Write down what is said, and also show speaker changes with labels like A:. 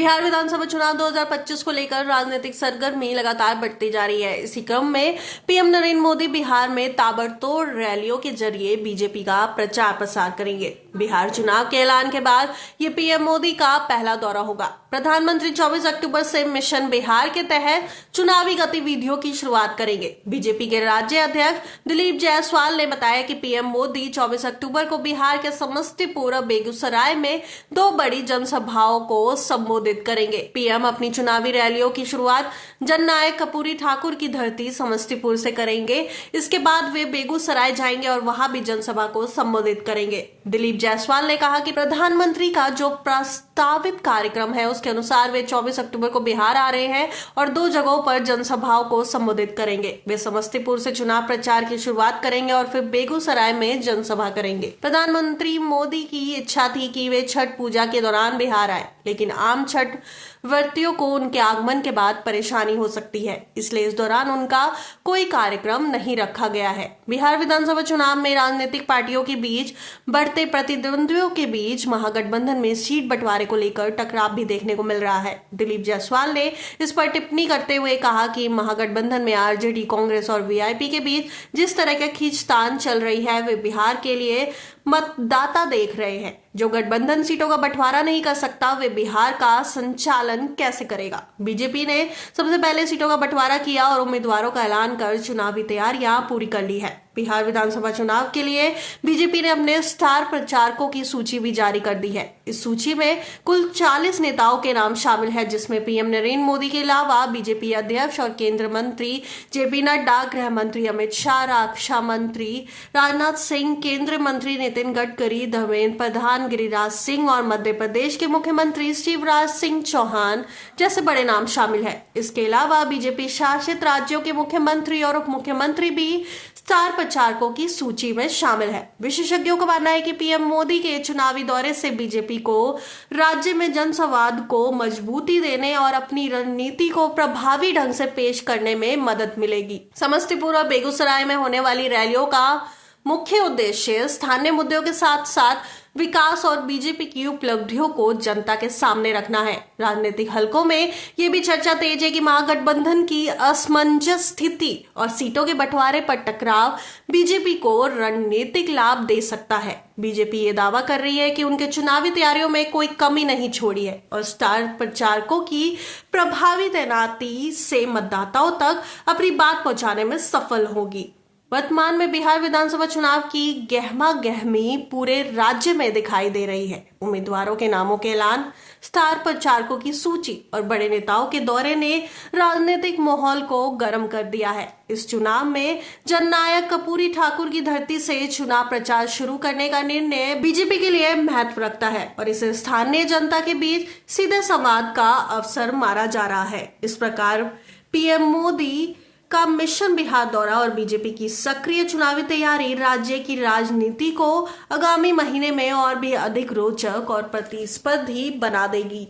A: बिहार विधानसभा चुनाव 2025 को लेकर राजनीतिक सरगर्मी लगातार बढ़ती जा रही है। इसी क्रम में पीएम नरेंद्र मोदी बिहार में ताबड़तोड़ रैलियों के जरिए बीजेपी का प्रचार प्रसार करेंगे। बिहार चुनाव के ऐलान के बाद ये पीएम मोदी का पहला दौरा होगा। प्रधानमंत्री 24 अक्टूबर से मिशन बिहार के तहत चुनावी गतिविधियों की शुरुआत करेंगे। बीजेपी के राज्य अध्यक्ष दिलीप जायसवाल ने बताया कि पीएम मोदी 24 अक्टूबर को बिहार के समस्तीपुर और बेगूसराय में 2 बड़ी जनसभाओं को संबोधित करेंगे। पीएम अपनी चुनावी रैलियों की शुरुआत जननायक कर्पूरी ठाकुर की धरती समस्तीपुर से करेंगे। इसके बाद वे बेगूसराय जाएंगे और वहां भी जनसभा को संबोधित करेंगे। दिलीप जायसवाल ने कहा कि प्रधानमंत्री का जो प्रस्तावित कार्यक्रम है उसके अनुसार वे 24 अक्टूबर को बिहार आ रहे हैं और 2 जगहों पर जनसभाओं को संबोधित करेंगे। वे समस्तीपुर से चुनाव प्रचार की शुरुआत करेंगे और फिर बेगूसराय में जनसभा करेंगे। प्रधानमंत्री मोदी की इच्छा थी कि वे छठ पूजा के दौरान बिहार आए, लेकिन आम छठ व्रतियों को उनके आगमन के बाद परेशानी हो सकती है, इसलिए इस दौरान उनका कोई कार्यक्रम नहीं रखा गया है। बिहार विधानसभा चुनाव में राजनीतिक पार्टियों के बीच बढ़ते प्रतिद्वंद्वियों के बीच महागठबंधन में सीट बंटवारे को लेकर टकराव भी देखने को मिल रहा है। दिलीप जायसवाल ने इस पर टिप्पणी करते हुए कहा कि महागठबंधन में आरजेडी, कांग्रेस और वीआईपी के बीच जिस तरह का खींचतान चल रही है, वे बिहार के लिए मतदाता देख रहे हैं। जो गठबंधन सीटों का बंटवारा नहीं कर सकता, वे बिहार का संचालन कैसे करेगा। बीजेपी ने सबसे पहले सीटों का बंटवारा किया और उम्मीदवारों का ऐलान कर चुनावी तैयारियां पूरी कर ली है। बिहार विधानसभा चुनाव के लिए बीजेपी ने अपने स्टार प्रचारकों की सूची भी जारी कर दी है। इस सूची में कुल 40 नेताओं के नाम शामिल है, जिसमें पीएम नरेंद्र मोदी के अलावा बीजेपी अध्यक्ष और केंद्रीय मंत्री जेपी नड्डा, गृह मंत्री अमित शाह, रक्षा मंत्री राजनाथ सिंह, केंद्रीय मंत्री नितिन गडकरी, धर्मेंद्र प्रधान, गिरिराज सिंह और मध्य प्रदेश के मुख्यमंत्री शिवराज सिंह चौहान जैसे बड़े नाम शामिल है। इसके अलावा बीजेपी शासित राज्यों के मुख्यमंत्री और उप मुख्यमंत्री भी स्टार प्रचारकों की सूची में शामिल है। विशेषज्ञों का मानना है कि पीएम मोदी के चुनावी दौरे से बीजेपी को राज्य में जनसंवाद को मजबूती देने और अपनी रणनीति को प्रभावी ढंग से पेश करने में मदद मिलेगी। समस्तीपुर और बेगूसराय में होने वाली रैलियों का मुख्य उद्देश्य स्थानीय मुद्दों के साथ साथ विकास और बीजेपी की उपलब्धियों को जनता के सामने रखना है। राजनीतिक हलकों में ये भी चर्चा तेज है कि महागठबंधन की असमंजस स्थिति और सीटों के बंटवारे पर टकराव बीजेपी को रणनीतिक लाभ दे सकता है। बीजेपी ये दावा कर रही है कि उनके चुनावी तैयारियों में कोई कमी नहीं छोड़ी है और स्टार प्रचारकों की प्रभावी तैनाती से मतदाताओं तक अपनी बात पहुंचाने में सफल होगी। वर्तमान में बिहार विधानसभा चुनाव की गहमा गहमी पूरे राज्य में दिखाई दे रही है। उम्मीदवारों के नामों के ऐलान, स्टार प्रचारकों की सूची और बड़े नेताओं के दौरे ने राजनीतिक माहौल को गर्म कर दिया है। इस चुनाव में जननायक कर्पूरी ठाकुर की धरती से चुनाव प्रचार शुरू करने का निर्णय बीजेपी के लिए महत्व रखता है और इसे स्थानीय जनता के बीच सीधे संवाद का अवसर माना जा रहा है। इस प्रकार पीएम मोदी का मिशन बिहार दौरा और बीजेपी की सक्रिय चुनावी तैयारी राज्य की राजनीति को आगामी महीने में और भी अधिक रोचक और प्रतिस्पर्धी बना देगी।